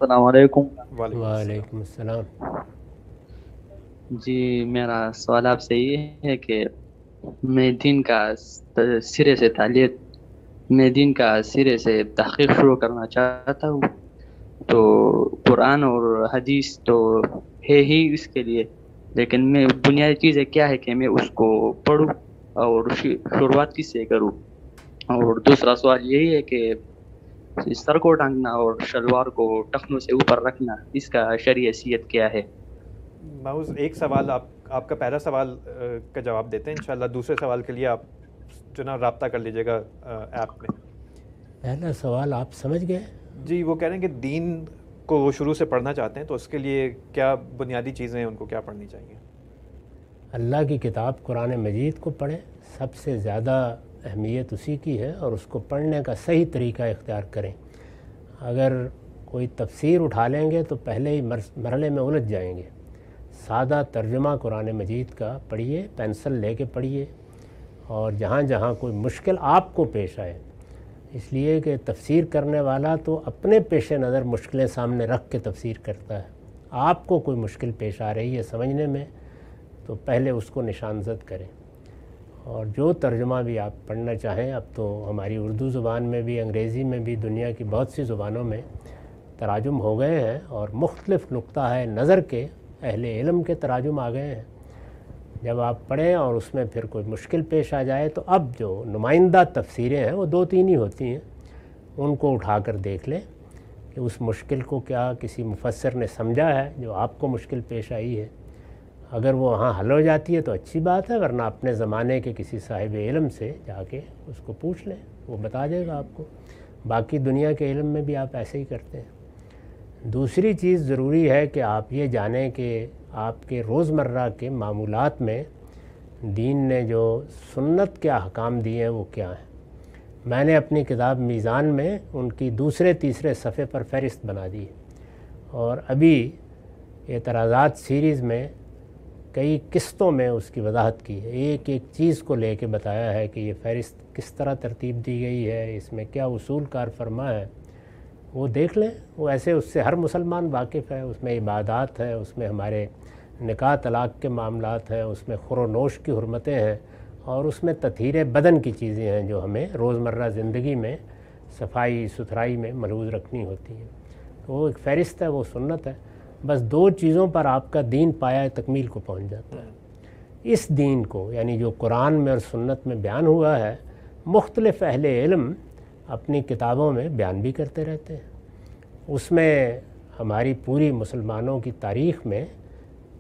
السلام علیکم۔ وعلیکم السلام۔ وعلیکم السلام۔ جی میرا سوال آپ سے یہ ہے کہ میں دین کا سرے سے تعلیم میں دین کا سرے سے تحقیق شروع کرنا چاہتا ہوں، تو قرآن اور حدیث تو ہے ہی اس کے لیے، لیکن میں بنیادی چیزیں کیا ہے کہ میں اس کو پڑھوں اور شروعات کس سے کروں؟ اور دوسرا سوال یہی ہے کہ سر کو ٹانگنا اور شلوار کو ٹخنوں سے اوپر رکھنا، اس کا شرعی حیثیت کیا ہے؟ محوذ ایک سوال آپ کا پہلا سوال کا جواب دیتے ہیں، انشاءاللہ دوسرے سوال کے لیے آپ جو نا رابطہ کر لیجیے گا ایپ میں۔ پہلا سوال آپ سمجھ گئے؟ جی وہ کہہ رہے ہیں کہ دین کو وہ شروع سے پڑھنا چاہتے ہیں، تو اس کے لیے کیا بنیادی چیزیں ہیں، ان کو کیا پڑھنی چاہیے؟ اللہ کی کتاب قرآن مجید کو پڑھیں، سب سے زیادہ اہمیت اسی کی ہے، اور اس کو پڑھنے کا صحیح طریقہ اختیار کریں۔ اگر کوئی تفسیر اٹھا لیں گے تو پہلے ہی مرحلے میں الجھ جائیں گے۔ سادہ ترجمہ قرآن مجید کا پڑھیے، پینسل لے کے پڑھیے، اور جہاں جہاں کوئی مشکل آپ کو پیش آئے، اس لیے کہ تفسیر کرنے والا تو اپنے پیش نظر مشکلیں سامنے رکھ کے تفسیر کرتا ہے۔ آپ کو کوئی مشکل پیش آ رہی ہے سمجھنے میں تو پہلے اس کو نشان زد کریں، اور جو ترجمہ بھی آپ پڑھنا چاہیں، اب تو ہماری اردو زبان میں بھی، انگریزی میں بھی، دنیا کی بہت سی زبانوں میں تراجم ہو گئے ہیں، اور مختلف نقطہ ہے نظر کے اہل علم کے تراجم آ گئے ہیں۔ جب آپ پڑھیں اور اس میں پھر کوئی مشکل پیش آ جائے تو اب جو نمائندہ تفسیریں ہیں وہ 2-3 ہی ہوتی ہیں، ان کو اٹھا کر دیکھ لیں کہ اس مشکل کو کیا کسی مفسر نے سمجھا ہے جو آپ کو مشکل پیش آئی ہے۔ اگر وہ وہاں حل ہو جاتی ہے تو اچھی بات ہے، ورنہ اپنے زمانے کے کسی صاحب علم سے جا کے اس کو پوچھ لیں، وہ بتا دے گا آپ کو۔ باقی دنیا کے علم میں بھی آپ ایسے ہی کرتے ہیں۔ دوسری چیز ضروری ہے کہ آپ یہ جانیں کہ آپ کے روزمرہ کے معمولات میں دین نے جو سنت کے احکام دیے ہیں وہ کیا ہیں۔ میں نے اپنی کتاب میزان میں ان کی دوسرے تیسرے صفحے پر فہرست بنا دی ہے، اور ابھی اعتراضات سیریز میں کئی قسطوں میں اس کی وضاحت کی ہے، ایک ایک چیز کو لے کے بتایا ہے کہ یہ فہرست کس طرح ترتیب دی گئی ہے، اس میں کیا اصول کار فرما ہے، وہ دیکھ لیں۔ وہ ایسے اس سے ہر مسلمان واقف ہے، اس میں عبادات ہے، اس میں ہمارے نکاح طلاق کے معاملات ہیں، اس میں خور و نوش کی حرمتیں ہیں، اور اس میں تطہیر بدن کی چیزیں ہیں جو ہمیں روزمرہ زندگی میں صفائی ستھرائی میں ملحوظ رکھنی ہوتی ہیں۔ تو وہ ایک فہرست ہے، وہ سنت ہے۔ بس 2 چیزوں پر آپ کا دین پایہ تکمیل کو پہنچ جاتا ہے۔ اس دین کو یعنی جو قرآن میں اور سنت میں بیان ہوا ہے، مختلف اہل علم اپنی کتابوں میں بیان بھی کرتے رہتے ہیں۔ اس میں ہماری پوری مسلمانوں کی تاریخ میں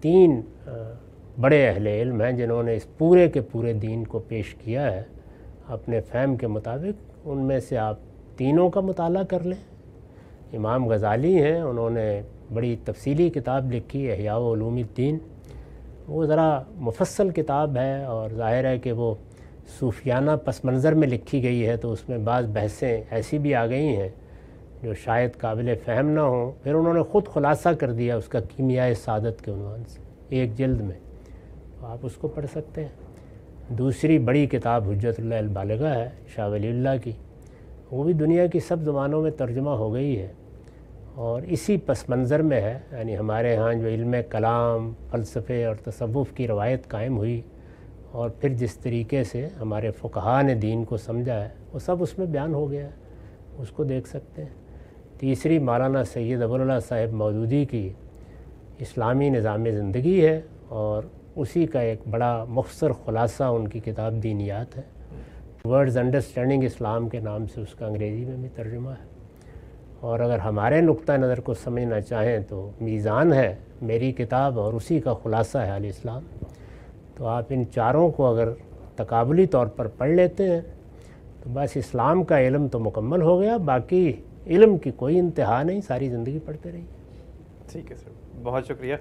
3 بڑے اہل علم ہیں جنہوں نے اس پورے کے پورے دین کو پیش کیا ہے اپنے فہم کے مطابق۔ ان میں سے آپ تینوں کا مطالعہ کر لیں۔ امام غزالی ہیں، انہوں نے بڑی تفصیلی کتاب لکھی احیاء علوم الدین، وہ ذرا مفصل کتاب ہے، اور ظاہر ہے کہ وہ صوفیانہ پس منظر میں لکھی گئی ہے، تو اس میں بعض بحثیں ایسی بھی آ گئی ہیں جو شاید قابل فہم نہ ہوں۔ پھر انہوں نے خود خلاصہ کر دیا اس کا کیمیائے سعادت کے عنوان سے، ایک جلد میں، تو آپ اس کو پڑھ سکتے ہیں۔ دوسری بڑی کتاب حجت اللہ البالغہ ہے شاہ ولی اللہ کی، وہ بھی دنیا کی سب زبانوں میں ترجمہ ہو گئی ہے، اور اسی پس منظر میں ہے، یعنی ہمارے ہاں جو علم کلام، فلسفے اور تصوف کی روایت قائم ہوئی، اور پھر جس طریقے سے ہمارے فقہاء نے دین کو سمجھا ہے وہ سب اس میں بیان ہو گیا ہے، اس کو دیکھ سکتے ہیں۔ تیسری مولانا سید ابوالعلا صاحب مودودی کی اسلامی نظام زندگی ہے، اور اسی کا ایک بڑا مختصر خلاصہ ان کی کتاب دینیات ہے، ورڈز انڈرسٹینڈنگ اسلام کے نام سے اس کا انگریزی میں بھی ترجمہ ہے۔ اور اگر ہمارے نقطہ نظر کو سمجھنا چاہیں تو میزان ہے میری کتاب، اور اسی کا خلاصہ ہے الاسلام۔ تو آپ ان چاروں کو اگر تقابلی طور پر پڑھ لیتے ہیں تو بس اسلام کا علم تو مکمل ہو گیا، باقی علم کی کوئی انتہا نہیں، ساری زندگی پڑھتے رہیے۔ ٹھیک ہے سر، بہت شکریہ۔